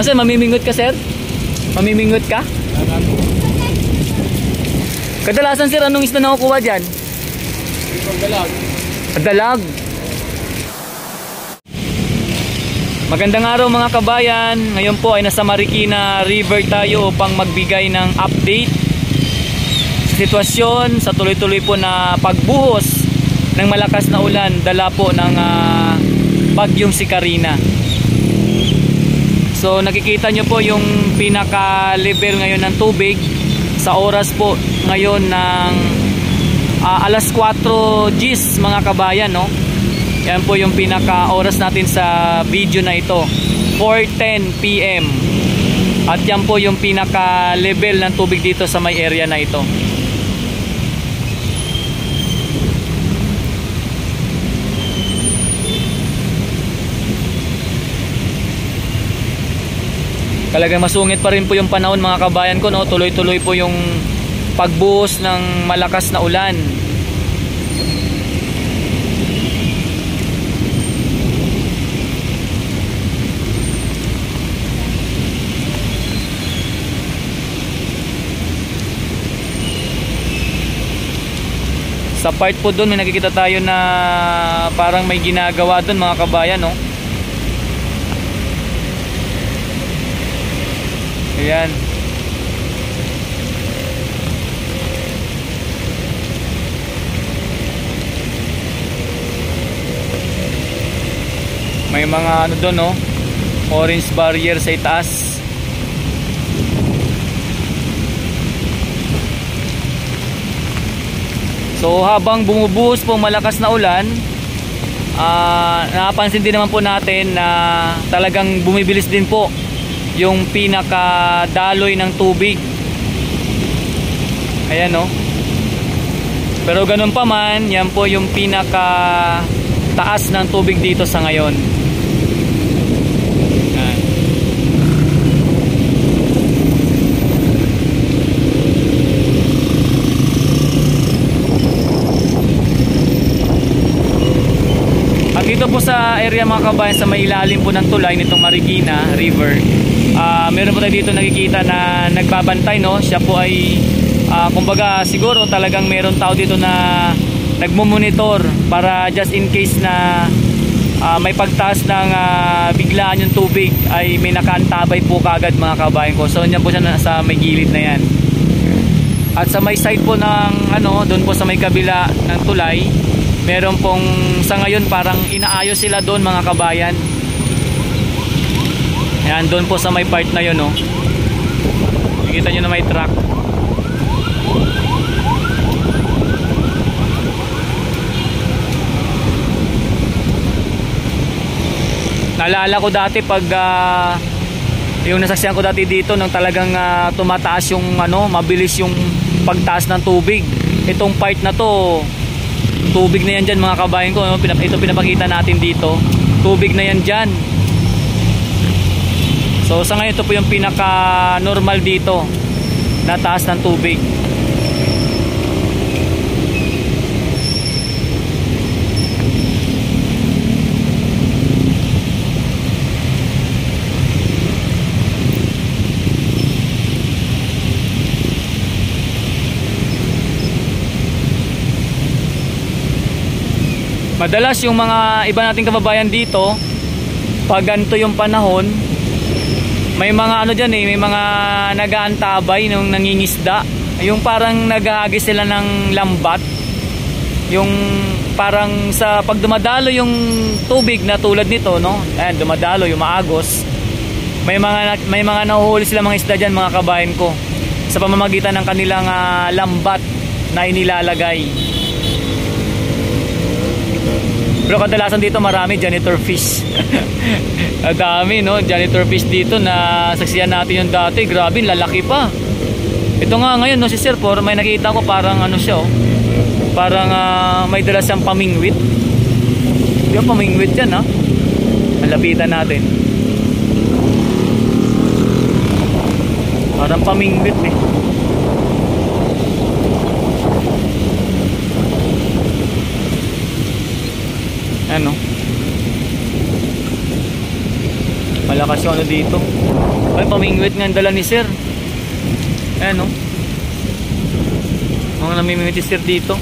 Sir, mamimingot ka, sir? Mamimingot ka? Kadalasan, sir, anong isda nakukuha dyan? Dalag. Dalag. Magandang araw mga kabayan. Ngayon po ay nasa Marikina River tayo upang magbigay ng update sa sitwasyon sa tuloy-tuloy po na pagbuhos ng malakas na ulan dala po ng bagyong si Carina. So nakikita nyo po yung pinaka-level ngayon ng tubig sa oras po ngayon ng alas 4 Gs mga kabayan, no? Yan po yung pinaka-oras natin sa video na ito, 4:10 PM. At yan po yung pinaka-level ng tubig dito sa may area na ito. Talagang masungit pa rin po yung panahon mga kabayan ko, no? Tuloy-tuloy po yung pagbuhos ng malakas na ulan. Sa part po doon may nakikita tayo na parang may ginagawa doon mga kabayan, no? Ayan. May mga ano doon, no? Orange barrier sa itaas. So habang bumubuhos po malakas na ulan, napansin din naman po natin na talagang bumibilis din po yung pinakadaloy ng tubig. Ayan, no? Pero ganun pa man, yan po yung pinaka taas ng tubig dito sa ngayon. Ayan. At dito po sa area mga kabayan, sa may ilalim po ng tulay nitong Marikina River, meron po tayo dito nakikita na nagbabantay, no? Siya po ay kumbaga siguro talagang meron tao dito na nagmumonitor para just in case na may pagtaas ng biglaan yung tubig ay may nakaantabay po kagad mga kabayan ko. So yan po siya sa may gilid na yan. At sa may side po ng doon po sa may kabila ng tulay, meron pong sa ngayon parang inaayos sila doon mga kabayan. Ayan, doon po sa may part na yun, no? Nakikita nyo na may truck. Naalala ko dati pag yung nasaksihan ko dati dito nung talagang tumataas yung mabilis yung pagtaas ng tubig. Itong part na to, tubig na yan dyan mga kabayan ko, no? Ito pinapakita natin dito, tubig na yan dyan. So sa ngayon ito po yung pinaka normal dito na taas ng tubig. Madalas yung mga iba nating kababayan dito, pag ganito yung panahon, may mga may mga nag-aantabay nung nangingisda, yung parang naghahagis sila ng lambat, yung parang sa pag dumadalo yung tubig na tulad nito, no? Ayan, dumadalo yung maagos, may mga nahuhuli sila mga isda dyan mga kabayan ko sa pamamagitan ng kanilang lambat na inilalagay. Pero kadalasan dito marami janitor fish. Dami, no? Janitor fish dito na saksiyan natin yung dati. Grabe, lalaki pa. Ito nga ngayon, no, si Sir Por, may nakita ko parang siya, oh. Parang may dala siyang pamingwit. Yung pamingwit yan, ha? Malapitan natin. Parang pamingwit, eh. Ano? Malakas yung ano dito. Ay, pamingwit nga ang dala ni sir. Ayan, no? Mga namimingwit si sir dito.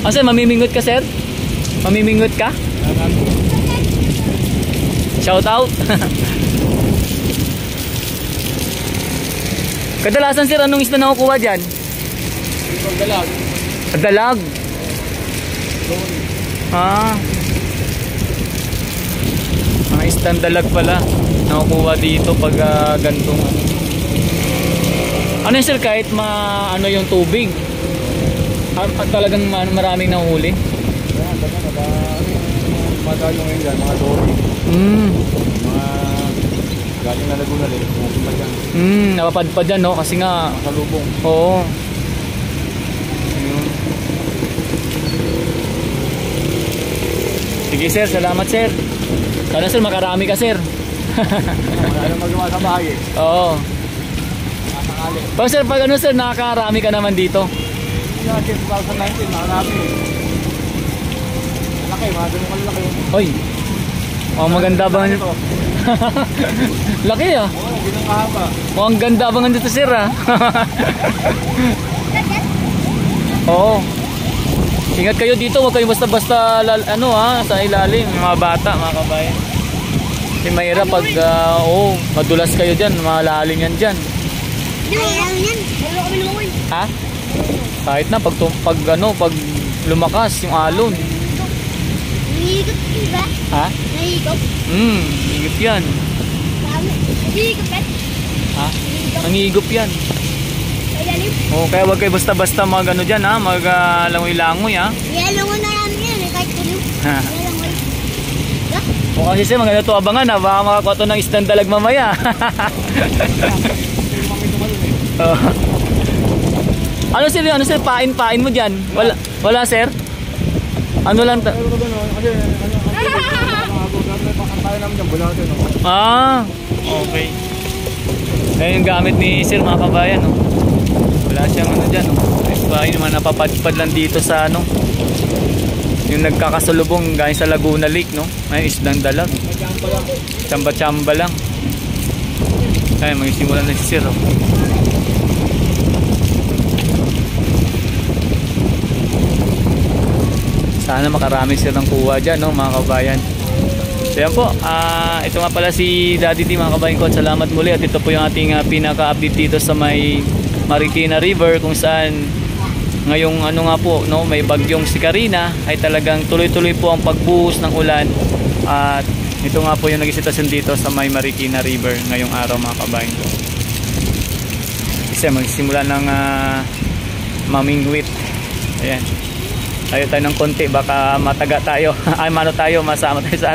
Ah, sir, mamimingwit ka, sir? Mamimingwit ka? Shout out. Kadalasan, sir, anong isda na nakukuha dyan? Ibang dalag. Dalag. Ah. Mga isdang dalag pala nakukuha dito pag gantong ano yun, sir, kahit ano yung tubig talagang maraming nahuli. Yan, madalo ngayon dyan, mga dory. Mga galing na Laguna rin, pumunta dyan. Napapadpad dyan, no? Kasi nga Masalubong. oo. Sige, sir, salamat, sir. Sana, sir, makarami ka, sir. Wala nang magawa sa bahay eh. Oo. Nakakali. Pero, sir, pag ano, sir, nakakarami ka naman dito. Yung 2019, nakarami. Laki, mga ganun kalaki. Oy. Oh, maganda ba? Ito? Laki, ah. Oo, ginang kahaba. Oh, ang ganda ba dito, sir, ah? Oo. Ingat kayo dito, huwag kayo basta-basta sa ilalim, mga bata, mga kabayan. Kasi mahirap pag madulas kayo dyan, malalim yan dyan. Ha? Kahit na pag lumakas yung alon. Nahihigop ba? Ha? Nahihigop? Higop yan. Nahihigop ba? Ha? Nangihigop yan. Ilalim? Oh, kaya huwag kayo basta-basta dyan, ha? Langoy-langoy, ha? Nilalangon na namin yan eh, kahit tuloy. Nilalangon. O kasi siya, maganda to abangan, ha? Baka makakuha to ng isdang dalag mamaya. Oh. Ano sir, pain mo dyan? Wala sir? Ano lang Pero gano'n, kasi tayo namin dyan, bulate. Ah, okay. Ayan yung gamit ni sir, mga kabayan, no? Wala siyang dyan, no? Ayun naman, napapadpad lang dito sa yung nagkakasalubong galing sa Laguna Lake, no? May isdang dalag. Chamba-chamba lang. Ayun, magsimulan na si sir, oh. Sana makarami silang kuha dyan, no, mga kabayan. So yan po, ito nga pala si Daddy D, mga kabayan ko. Salamat muli at ito po yung ating pinaka-update dito sa may Marikina River, kung saan ngayong may bagyong si Karina, ay talagang tuloy-tuloy po ang pagbuhos ng ulan. At ito nga po yung nag-isitasyon dito sa may Marikina River ngayong araw, mga kabayan ko. Kasi magsimula ng mamingwit. Ayan. Tayo ng konti, baka mataga tayo. Ay, masama tayo sa